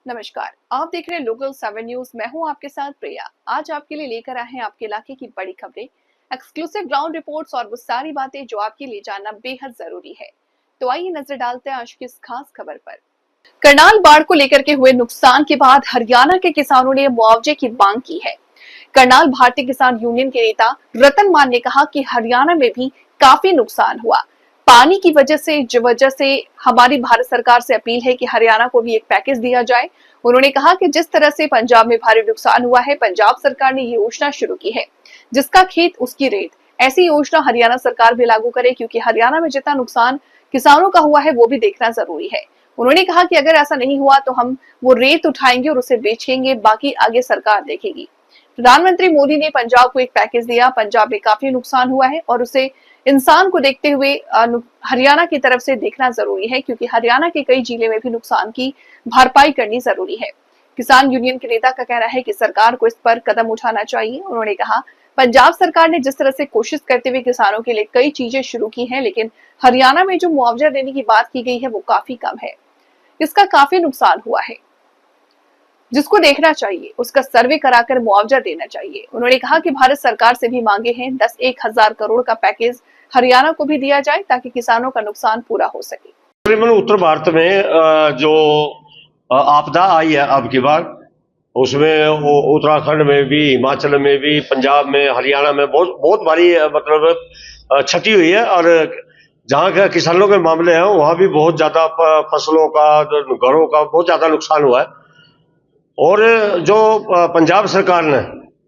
नमस्कार, आप देख रहे हैं लोकल 7 न्यूज। मैं हूं आपके साथ प्रिया। आज आपके लिए लेकर आए हैं आपके इलाके की बड़ी खबरें, एक्सक्लूसिव ग्राउंड रिपोर्ट्स और वो सारी बातें जो आपके लिए जानना बेहद जरूरी है। तो आइए नजर डालते हैं आज की इस खास खबर पर। करनाल बाढ़ को लेकर के हुए नुकसान के बाद हरियाणा के किसानों ने मुआवजे की मांग की है। करनाल भारतीय किसान यूनियन के नेता रतन मान ने कहा कि हरियाणा में भी काफी नुकसान हुआ। पानी की वजह से हमारी भारत सरकार से अपील है कि हरियाणा को भी एक पैकेज दिया जाए। उन्होंने कहा कि जिस तरह से पंजाब में भारी नुकसान हुआ है, पंजाब सरकार ने ये योजना शुरू की है, जिसका खेत उसकी रेत। ऐसी योजना हरियाणा सरकार भी लागू करे, क्योंकि हरियाणा में जितना नुकसान किसानों का हुआ है वो भी देखना जरूरी है। उन्होंने कहा कि अगर ऐसा नहीं हुआ तो हम वो रेत उठाएंगे और उसे बेचेंगे, बाकी आगे सरकार देखेगी। प्रधानमंत्री मोदी ने पंजाब को एक पैकेज दिया। पंजाब में काफी नुकसान हुआ है और उसे इंसान को देखते हुए हरियाणा की तरफ से देखना जरूरी है, क्योंकि हरियाणा के कई जिले में भी नुकसान की भरपाई करनी जरूरी है। किसान यूनियन के नेता का कहना है कि सरकार को इस पर कदम उठाना चाहिए। उन्होंने कहा, पंजाब सरकार ने जिस तरह से कोशिश करते हुए किसानों के लिए कई चीजें शुरू की हैं, लेकिन हरियाणा में जो मुआवजा देने की बात की गई है वो काफी कम है। इसका काफी नुकसान हुआ है, जिसको देखना चाहिए, उसका सर्वे कराकर मुआवजा देना चाहिए। उन्होंने कहा कि भारत सरकार से भी मांगे हैं 10-1 हजार करोड़ का पैकेज हरियाणा को भी दिया जाए, ताकि किसानों का नुकसान पूरा हो सके। तकरीबन उत्तर भारत में जो आपदा आई है अब की बार, उसमें उत्तराखंड में भी, हिमाचल में भी, पंजाब में, हरियाणा में बहुत भारी मतलब क्षति हुई है। और जहाँ के किसानों के मामले हैं वहाँ भी बहुत ज्यादा फसलों का, घरों का बहुत ज्यादा नुकसान हुआ है। और जो पंजाब सरकार ने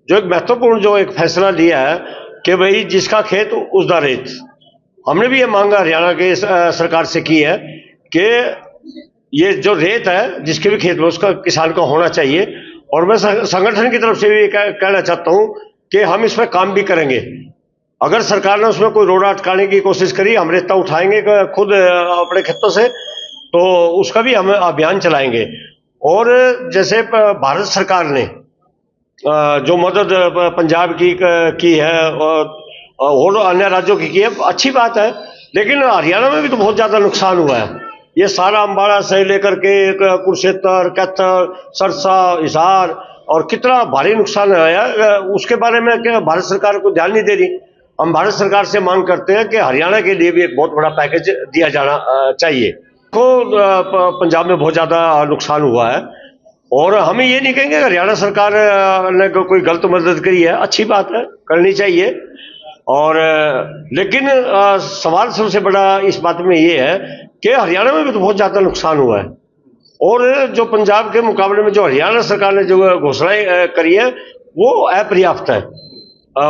जो एक महत्वपूर्ण जो एक फैसला लिया है कि भाई जिसका खेत उसका रेत, हमने भी ये मांगा हरियाणा के सरकार से की है कि ये जो रेत है जिसके भी खेत में उसका किसान का होना चाहिए। और मैं संगठन की तरफ से भी कहना चाहता हूं कि हम इसमें काम भी करेंगे। अगर सरकार ने उसमें कोई रोड़ा अटकाने की कोशिश करी, हम रेता उठाएंगे खुद अपने खेतों से, तो उसका भी हम अभियान चलाएंगे। और जैसे भारत सरकार ने जो मदद पंजाब की है और अन्य राज्यों की है, अच्छी बात है। लेकिन हरियाणा में भी तो बहुत ज्यादा नुकसान हुआ है। ये सारा अम्बाड़ा से लेकर के कुरुक्षेत्र, कैथल, सरसा, हिसार, और कितना भारी नुकसान है, उसके बारे में क्या भारत सरकार को ध्यान नहीं दे रही। हम भारत सरकार से मांग करते हैं कि हरियाणा के लिए भी एक बहुत बड़ा पैकेज दिया जाना चाहिए। तो पंजाब में बहुत ज्यादा नुकसान हुआ है और हमें ये नहीं कहेंगे कि हरियाणा सरकार ने कोई गलत मदद करी है, अच्छी बात है, करनी चाहिए। और लेकिन सवाल सबसे बड़ा इस बात में ये है कि हरियाणा में भी तो बहुत ज्यादा नुकसान हुआ है। और जो पंजाब के मुकाबले में जो हरियाणा सरकार ने जो घोषणाएं करी है वो अपर्याप्त है।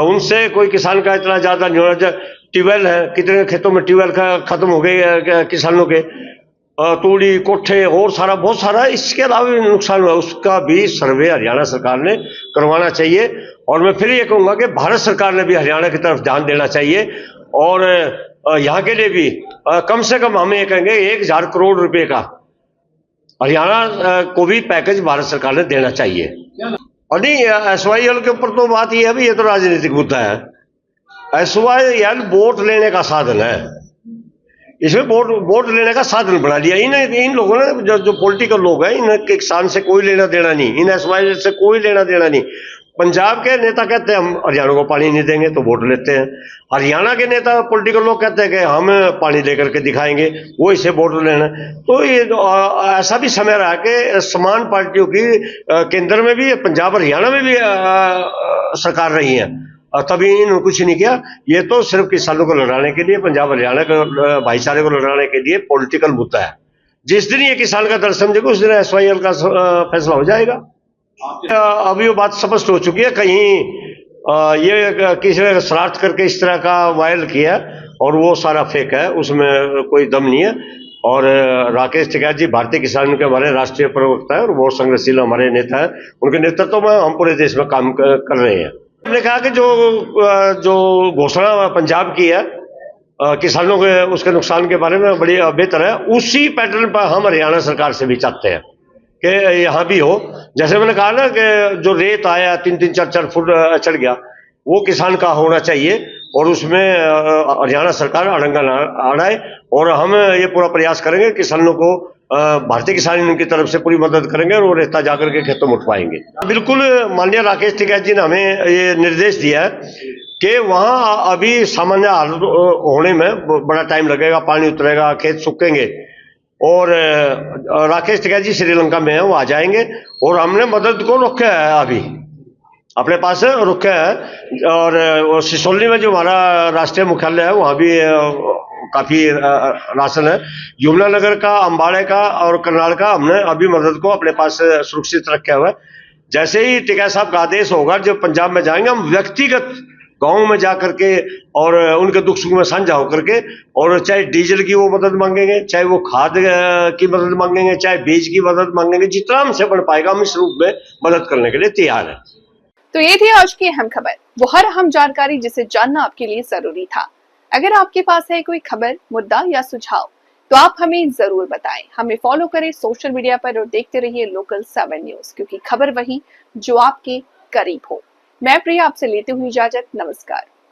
उनसे कोई किसान का इतना ज्यादा नहीं होना। ट्यूबवेल है, कितने खेतों में ट्यूबवेल खत्म हो गए किसानों के, तूड़ी, कोठे और सारा बहुत सारा इसके अलावा भी नुकसान हुआ, उसका भी सर्वे हरियाणा सरकार ने करवाना चाहिए। और मैं फिर ये कहूंगा कि भारत सरकार ने भी हरियाणा की तरफ ध्यान देना चाहिए। और यहाँ के लिए भी कम से कम हमें ये कहेंगे 1000 करोड़ रुपए का हरियाणा को भी पैकेज भारत सरकार ने देना चाहिए। और नहीं, SYL के ऊपर तो बात ये है, ये तो राजनीतिक मुद्दा है। SYL वोट लेने का साधन है, इसमें वोट लेने का साधन बना लिया इन लोगों ने। जो पॉलिटिकल लोग हैं, इनके किसान से कोई लेना देना नहीं, इन SYL से कोई लेना देना नहीं। पंजाब के नेता कहते हैं हम हरियाणा को पानी नहीं देंगे तो वोट लेते हैं। हरियाणा के नेता पॉलिटिकल लोग कहते हैं कि हम पानी लेकर के दिखाएंगे, वो इसे वोट लेना। तो ये ऐसा भी समय रहा कि समान पार्टियों की केंद्र में भी, पंजाब हरियाणा में भी सरकार रही है, तभी इन्होंने कुछ नहीं किया। ये तो सिर्फ किसानों को लड़ाने के लिए, पंजाब हरियाणा के भाईचारे को लड़ाने के लिए पॉलिटिकल मुद्दा है। जिस दिन ये किसान का दर्द समझेगा उस दिन SYL का फैसला हो जाएगा। अभी वो बात स्पष्ट हो चुकी है। कहीं ये किसी ने शरारत करके इस तरह का वायरल किया और वो सारा फेक है, उसमें कोई दम नहीं है। और राकेश टिकैत जी भारतीय किसान के हमारे राष्ट्रीय प्रवक्ता है और बहुत संघर्षशील हमारे नेता है। उनके नेतृत्व में हम पूरे देश में काम कर रहे हैं। हमने कहा कि जो घोषणा पंजाब की है किसानों के उसके नुकसान के बारे में बड़ी बेहतर है, उसी पैटर्न पर हम हरियाणा सरकार से भी चाहते हैं कि यहाँ भी हो। जैसे मैंने कहा ना कि जो रेत आया 3-3, 4-4 फुट चढ़ गया, वो किसान का होना चाहिए। और उसमें हरियाणा सरकार अड़ंगा ना अड़ाए। और हम ये पूरा प्रयास करेंगे, किसानों को भारतीय किसान यूनियन की तरफ से पूरी मदद करेंगे और वो रेता जाकर के खेतों में उठवाएंगे। बिल्कुल माननीय राकेश टिकैत जी ने हमें ये निर्देश दिया है कि वहाँ अभी सामान्य हालत होने में बड़ा टाइम लगेगा, पानी उतरेगा, खेत सूखेंगे। और राकेश टिकैत जी श्रीलंका में है, वो आ जाएंगे और हमने मदद को रोका है, अभी अपने पास रुके हैं। और सिसोली में जो हमारा राष्ट्रीय मुख्यालय है वहाँ भी काफी राशन है। यमुनानगर का, अंबाड़े का और करनाल का हमने अभी मदद को अपने पास सुरक्षित रखा हुआ है। जैसे ही टिकैत साहब का आदेश होगा, जब पंजाब में जाएंगे, हम व्यक्तिगत गांव में जाकर के और उनके दुख सुख में साझा होकर के, और चाहे डीजल की वो मदद मांगेंगे, चाहे वो खाद की मदद मांगेंगे, चाहे बीज की मदद मांगेंगे, जितना हमसे बन पाएगा हम इस रूप में मदद करने के लिए तैयार है। तो ये थी आज की अहम खबर, वो हर अहम जानकारी जिसे जानना आपके लिए जरूरी था। अगर आपके पास है कोई खबर, मुद्दा या सुझाव, तो आप हमें जरूर बताएं। हमें फॉलो करें सोशल मीडिया पर और देखते रहिए लोकल 7 न्यूज, क्योंकि खबर वही जो आपके करीब हो। मैं प्रिया आपसे लेती हुई इजाजत, नमस्कार।